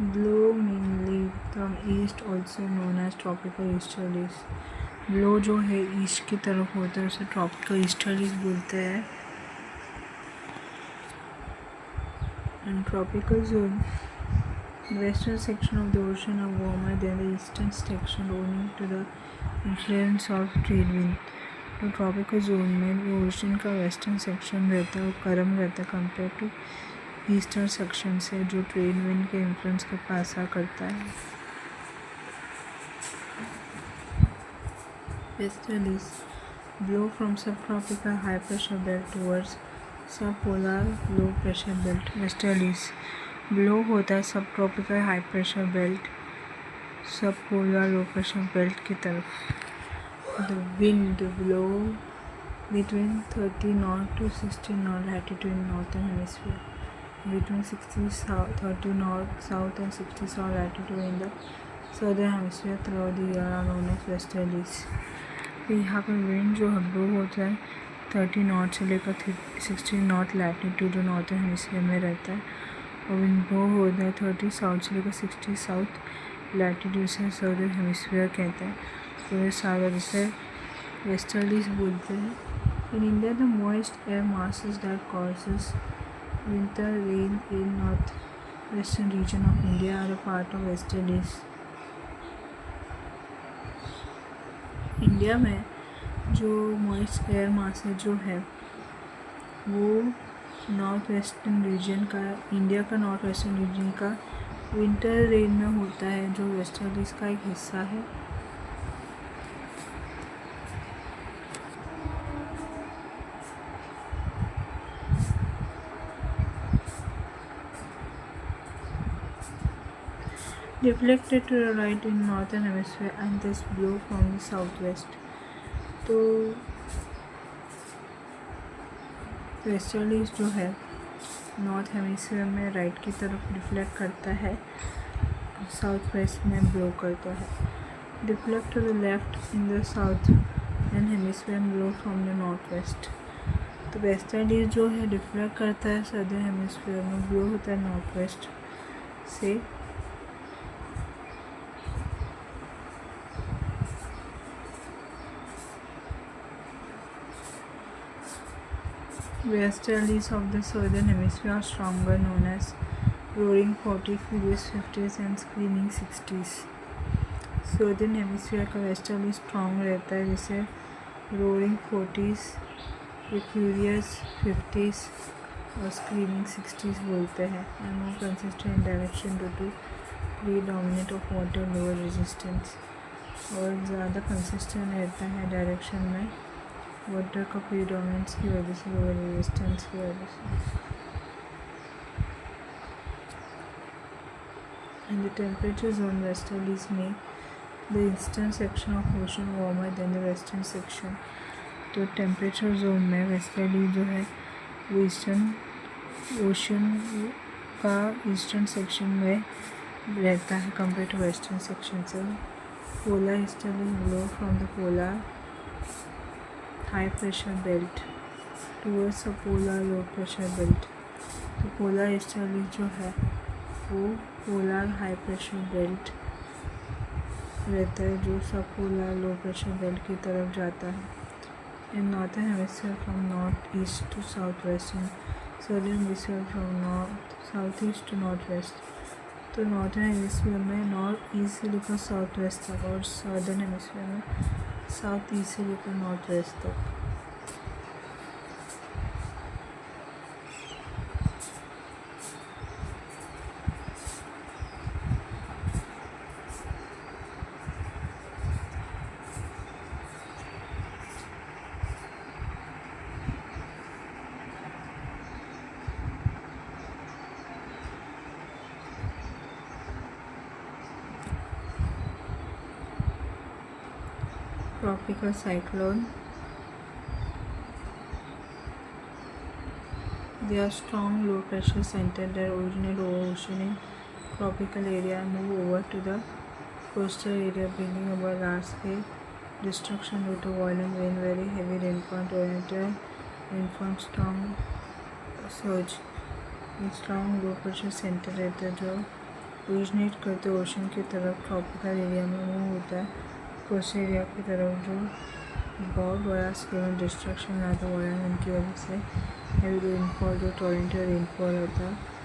Blow mainly from east also known as tropical easterlies. Blow जो है ईस्ट की तरफ होता है उसे ट्रॉपिकल ईस्टर्लीज बोलते हैं. And tropical zone, the western section of the ocean are warmer than the eastern section owing to the influence of trade wind. तो ट्रॉपिकल जोन में वो ओशन का वेस्टर्न सेक्शन रहता है वो गर्म रहता है कंपेयर टू ईस्टर्न सेक्शन से जो ट्रेड विंड के इन्फ्लुएंस के पास आ करता है. Westerlies blow from subtropical high pressure belt towards subpolar low pressure belt. Westerlies blow होता है subtropical high pressure belt subpolar low pressure belt की तरफ. The wind blow between 30 north to 60 north latitude in northern hemisphere between 30 north south and 60 south latitude in the southern hemisphere throughout the year are known as westerlies. यहाँ पर विंड जो है ब्लो होता है 30 नॉट से लेकर 60 नॉट लैटिट्यूड जो नॉर्थन हेमिस्फीयर में रहता है और विंड ब्लो होता है 30 साउथ से लेकर 60 साउथ लैटिट्यूड से सदर्न हेमिस्फीयर कहते हैं. पूरे साल जिसे वेस्टर्लीज बोलते हैं. In India the moist air masses that causes winter rain in north western region of India are a part of westerlies. India में जो मॉइस्ट एयर मास जो है वो नॉर्थ वेस्टर्न रीजन का इंडिया का नॉर्थ वेस्टर्न रीजन का विंटर रेन में होता है जो वेस्टर्लीज का एक हिस्सा है. Reflected to the right in northern hemisphere and thus blow from the southwest. तो वेस्टर्लीज जो है नॉर्थ हेमिस्फीयर में राइट की तरफ रिफ्लेक्ट करता है, साउथ वेस्ट में ब्लो करता है. Reflect to the left in the south and hemisphere blow from the north west. तो वेस्टर्लीज जो है रिफ्लेक्ट करता है सदर्न हेमिस्फीयर में, ब्लो होता है नॉर्थ वेस्ट से. Westerlies of the southern hemisphere are stronger, known as roaring 40s, furious 50s and screaming 60s. southern hemisphere का वेस्टर्ली स्ट्रॉन्ग रहता है, जिसे रोरिंग 40s, फ्यूरियस 50s और स्क्रीमिंग 60s बोलते हैं. And more consistent in direction due to predominate of water lower resistance. और ज़्यादा कंसिस्टेंट रहता है डायरेक्शन में वाटर का प्रीडोमिनेंस की वजह से, लोअर रेजिस्टेंस की वजह से. And the temperature zone westerlies में the eastern section of ocean warmer than the western section. तो टेम्परेचर जोन में वेस्टर्ली जो है वो ईस्टर्न ओशन का ईस्टर्न सेक्शन में रहता है कंपेयर टू वेस्टर्न सेक्शन से. Polar easterly blow from the polar high pressure belt towards a polar low pressure belt. तो पोलर ईस्टर्ली जो है वो पोलर हाई प्रेशर बेल्ट रहता है, जो सब पोलर लो प्रेशर बेल्ट की तरफ जाता है. In northern hemisphere from north east to south west, in southern hemisphere from north south east to north west. तो नॉर्थन हेमिस्फीयर में नॉर्थ ईस्ट से लेकर साउथ वेस्ट तक, और सदर्न हेमिस्फीयर में साउथ ईस्ट से लेकर नॉर्थ वेस्ट तक. Tropical cyclone. They are strong low pressure centers that originate over ocean in tropical area and move over to the coastal area, bringing about large scale destruction due to violent wind, very heavy rainfall, torrential rainfall, strong surge. Strong low pressure centre रहता है जो ओरिजिनेट करते ओशन की तरफ, ट्रॉपिकल एरिया में मूव होता है कोस्टल एरिया की तरफ, जो बहुत बड़ा स्केल में डिस्ट्रक्शन लाता है वायरन उनकी वजह से. हैवी रेनफॉल जो टोरेंटल रेनफॉल होता है.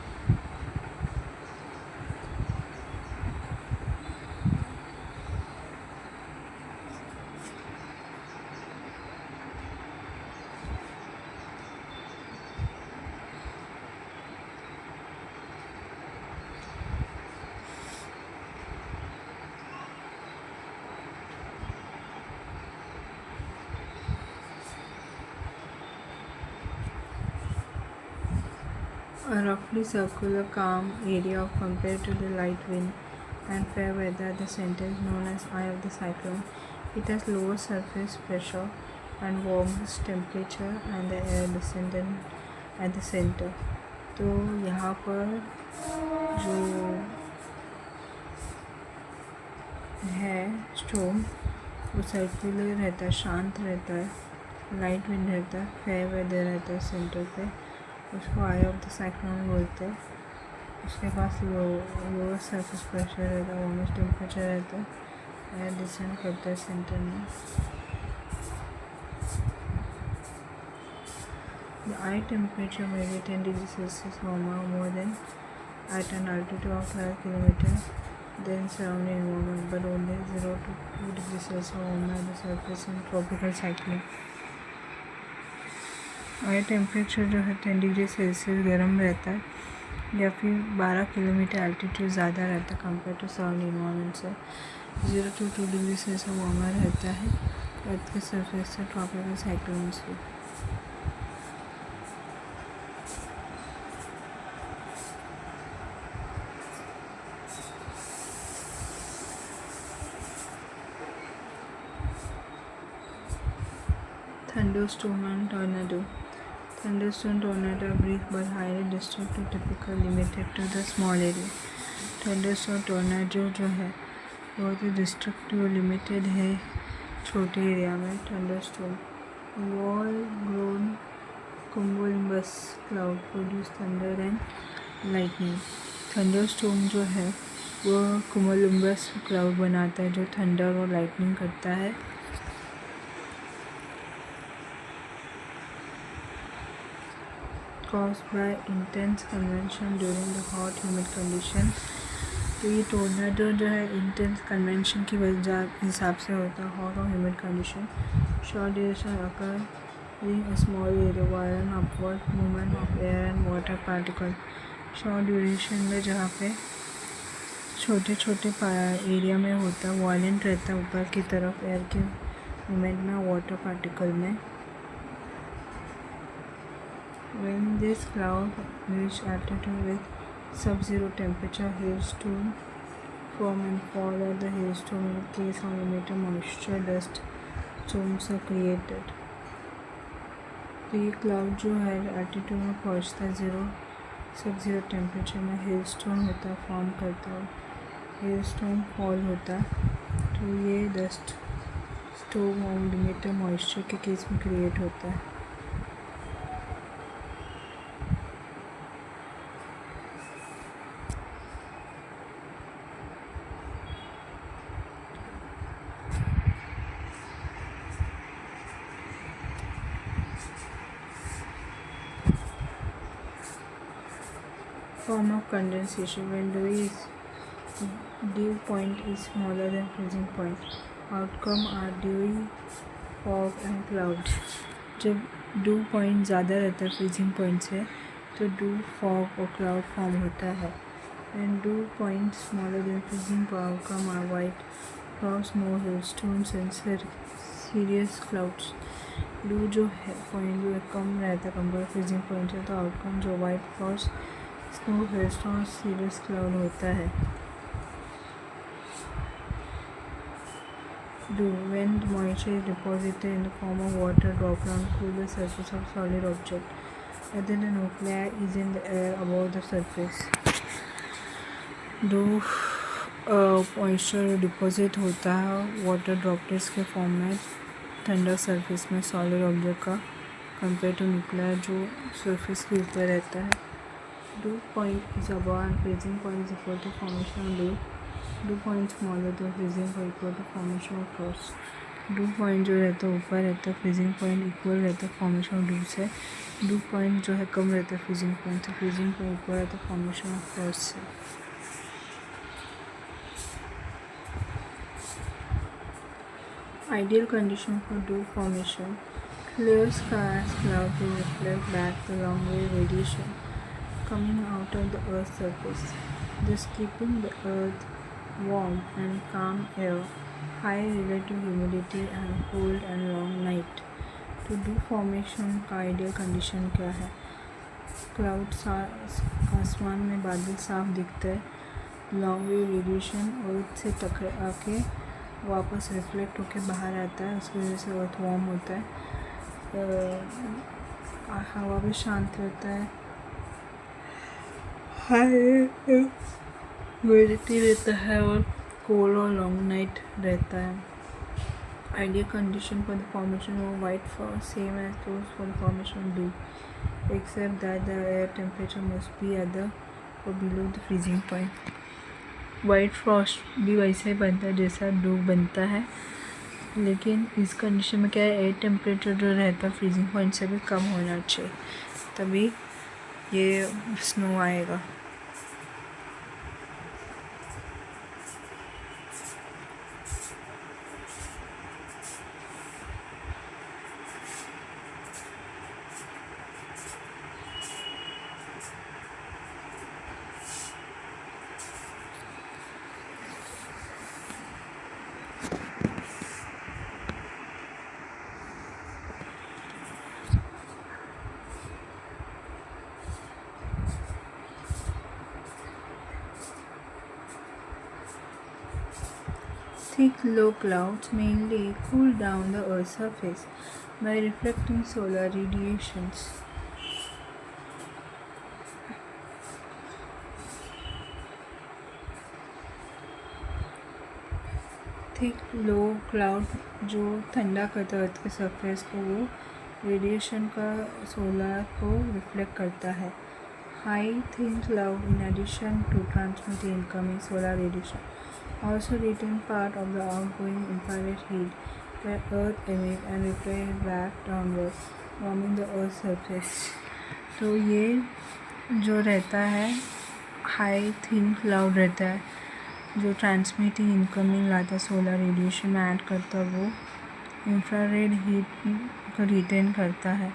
A roughly circular calm area compared to the light wind and fair weather at the center is known as eye of the cyclone. It has lower surface pressure and warmest temperature and the air descendant at the center. तो यहाँ पर जो है स्टॉर्म वो सर्कुलर रहता है, शांत रहता है, लाइट विंड रहता है, फेयर वेदर रहता है सेंटर पे. उसको आई ऑफ द साइक्लोन बोलते हैं. उसके पास लोअर सरफेस प्रेशर रहता है, वार्मेस्ट टेम्परेचर रहता है, एयर डिसेंड करता है सेंटर में. The I temperature may be 10 degrees Celsius warmer or more than at an altitude of 12 km than surrounding environment, but only 0 to 2 degrees Celsius warmer at the surface in tropical cyclone. I temperature जो है 10 डिग्री सेल्सियस गर्म रहता है या फिर 12 किलोमीटर एल्टीट्यूड ज़्यादा रहता है कंपेयर टू सराउंडिंग इन्वायरमेंट से. 0 to 2 डिग्री सेल्सियस वार्मर रहता है अर्थ के सरफेस से ट्रॉपिकल साइक्लोन्स को. Thunderstorm and tornado. Thunderstorm tornado are brief but highly destructive, typically limited to the small area. Thunderstorm tornado जो है बहुत ही डिस्ट्रक्टिव लिमिटेड है छोटे एरिया में. Thunderstorm well grown cumulonimbus cloud produce thunder and lightning. Thunderstorm जो है वो कुम्बुलम्बस क्लाउड बनाता है जो थंडर और लाइटनिंग करता है. Caused by intense convection during the hot humid condition. तो ये टोर्नेडो जो है इंटेंस कन्वेंशन की वजह हिसाब से होता है. हॉट और humid condition. Short duration occur in small area Byron upward movement of air and water particle. Short duration में जहाँ पे छोटे छोटे एरिया में होता है वायलेंट रहता है ऊपर की तरफ एयर के मूवमेंट में वाटर पार्टिकल में. When this cloud reach altitude with sub-zero temperature, hailstorm form and fall at the hailstorm in case of limited moisture dust storms are created. तो ये क्लाउड जो है एल्टीट्यूड में पहुँचता है सब-ज़ीरो टेम्परेचर में हेलस्टॉर्म होता है फॉर्म करता है. हेलस्टॉर्म फॉल होता है तो ये डस्ट स्टॉर्म और लिमिटेड मॉइस्चर के केस में क्रिएट होता है. Form of condensation. When dew point is smaller than freezing point, outcome are dewy fog and cloud. जब dew point ज़्यादा रहता है freezing point से तो dew fog और cloud form होता है. When dew point smaller than freezing point, outcome are white frost, snow, hailstones and serious clouds. dew जो है point जो कम रहता है कंपेयर फ्रीजिंग पॉइंट से तो आउटकम जो white Frost snow hailstorm serious cloud होता है. Dew, when moisture is deposited in the form of water droplet on cooler surface of solid object, whether the nuclei is in the air above the surface. Dew moisture deposit होता है वाटर ड्रॉपलेट्स के फॉर्म में ठंडा सरफेस में सॉलिड ऑब्जेक्ट का कंपेयर टू न्यूक्लियर जो सरफेस के ऊपर रहता है. Dew point is above and freezing point is equal to formation of dew. Dew point smaller than freezing point equal to formation of frost. Dew point जो रहता है ऊपर रहता है freezing point इक्वल रहता है formation of dew से. Dew point जो है कम रहता है freezing point से. freezing point इक्वल रहता है formation of frost से. Ideal condition for dew formation. Clear skies, cloud will reflect back the long wave radiation coming out of the Earth's surface, thus keeping the Earth warm and calm air, high relative humidity and cold and long night. तो dew formation का आइडियल कंडीशन क्या है? क्लाउड्स आसमान में बादल साफ दिखते हैं, लॉन्ग वेव रेडिएशन अर्थ से टकरा के वापस रिफ्लेक्ट होके बाहर आता है, उसकी वजह से अर्थ वार्म होता है. हवा भी शांत रहता है, हाई ह्यूमिडिटी रहता है और कोल्ड और लॉन्ग नाइट रहता है. Ideal condition for the formation of white frost same as those for the formation of dew except that the air temperature must be at the or below the freezing point. White Frost भी वैसे ही बनता है जैसा dew बनता है, लेकिन इस कंडीशन में क्या है एयर टेम्परेचर जो रहता है फ्रीजिंग पॉइंट से भी कम होना चाहिए तभी ये स्नो आएगा. Thick low clouds mainly cool down the Earth's surface by reflecting solar radiations. Thick low cloud जो ठंडा करता है अर्थ के सरफेस को, वो रेडिएशन का सोलर को रिफ्लेक्ट करता है. High thin cloud in addition to transmit incoming solar radiation also retain part of the outgoing infrared heat that earth emit and reflect back downward warming the earth's surface. तो ये जो रहता है हाई थिन क्लाउड रहता है जो ट्रांसमिटिंग इनकमिंग लाता सोलर रेडिएशन में ऐड करता है, वो इंफ्रारेड हीट को रिटेन करता है,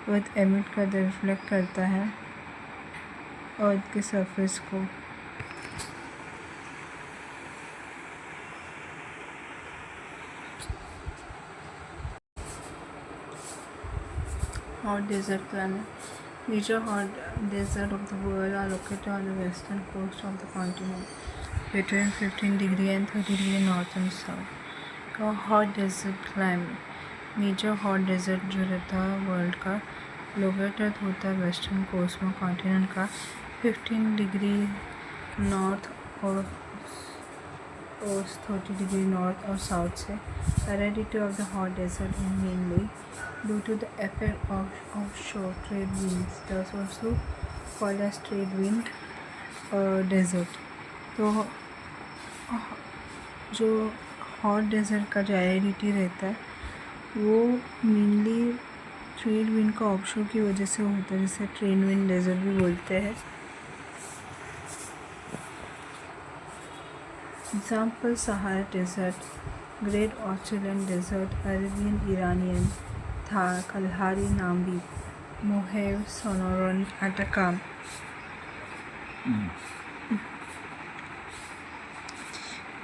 अर्थ एमिट करता है, रिफ्लेक्ट करता है अर्थ के सरफेस को. Hot desert planet. Major hot deserts of the world are located on the western coast of the continent, between 15 degree and 30 degree north and south. तो hot desert climate. Major hot desert जो रहता है वर्ल्ड का लोकेटेड होता है वेस्टर्न कोस्ट में कॉन्टिनेंट का 15 डिग्री नॉर्थ और 30 डिग्री नॉर्थ और साउथ से. Aridity of the hot desert is mainly due to the effect of offshore trade winds. Thus also called as trade wind desert. तो जो हॉट डेजर्ट का जो हेरिडिटी रहता है वो मेनली ट्रेड विंड का ऑफशोर की वजह से होता है, जिसे ट्रेड विंड डेजर्ट भी बोलते हैं. Example Sahara desert, great Australian desert, Arabian Iranian, Thar, Kalahari Namib, Mojave, Sonoran, Atacama.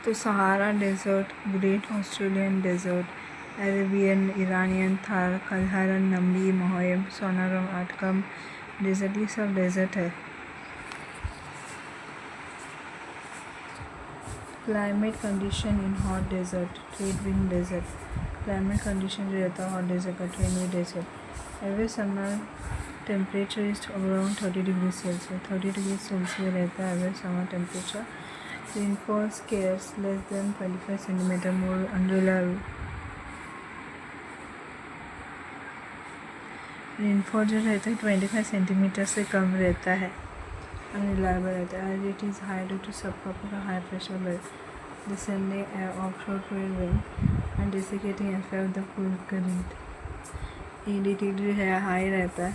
तो Sahara desert, great Australian desert, Arabian Iranian, Thar, Kalahari, Namib, Mojave, Sonoran, Atacama desert, ये सब डेजर्ट है. Climate condition in hot desert, trade wind desert. Climate condition जो रहता है हॉट डेजर्ट का, trade wind desert. Every summer temperature is around 30 degree Celsius. 30 degree Celsius रहता है every summer temperature. Rainfall scarce less than 25 centimetre more unreliable. Rainfall जो रहता है 25 सेंटीमीटर से कम रहता है, अनरिलायबल रहता है. It is high due to subtropical high pressure belt descending offshore trade wind and desiccating effect the cool current. Humidity जो है हाई रहता है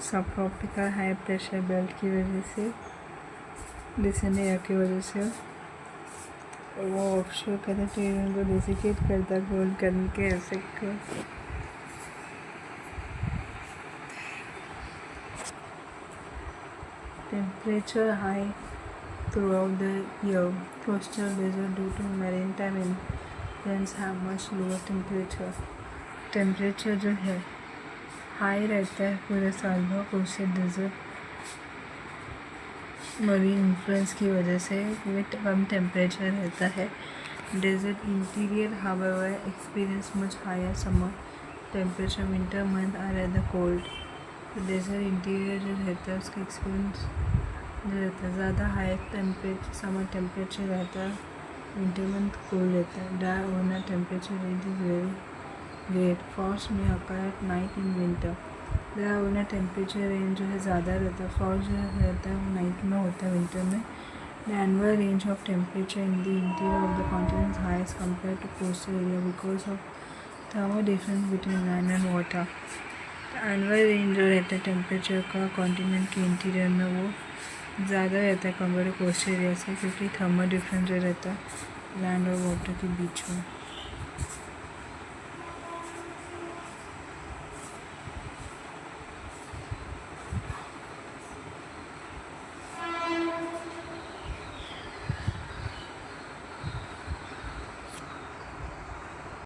subtropical high pressure belt की वजह से, डिसेंडिंग एयर की वजह से. वो ऑफशोर करता ट्रेड विंड को डेसिकेट करता है कोल्ड करंट के इफेक्ट को. Temperature high throughout the year. Coastal desert due to maritime influence have much lower temperature. Temperature जो है हाई रहता है पूरे साल भर कोस्टल डेजर्ट मरीन इन्फ्लुएंस की वजह से विद कम टेम्परेचर रहता है. Desert interior however experience much higher summer temperature. winter month are rather cold. Desert interior जो रहता है उसका एक्सपीरियंस जो रहता है ज़्यादा हाई टेम्परेचर समर टेम्परेचर रहता है, विंटर मंथ कोल्ड रहता है. Dry overnight temperature range is very great. Frost may occur at night in winter. Dry overnight temperature range जो है ज़्यादा रहता है, फॉस्ट जो रहता है वो नाइट में होता है विंटर में. The annual range of temperature in the interior of the continent high as compare to coastal area because of thermal difference between land and water. Annual range जो रहता है टेम्परेचर का कॉन्टिनेंट के इंटीरियर में वो ज़्यादा रहता है कंपेयर टू कोस्टल एरिया से, क्योंकि थर्मल डिफरेंस जो रहता है लैंड और वाटर के बीच में.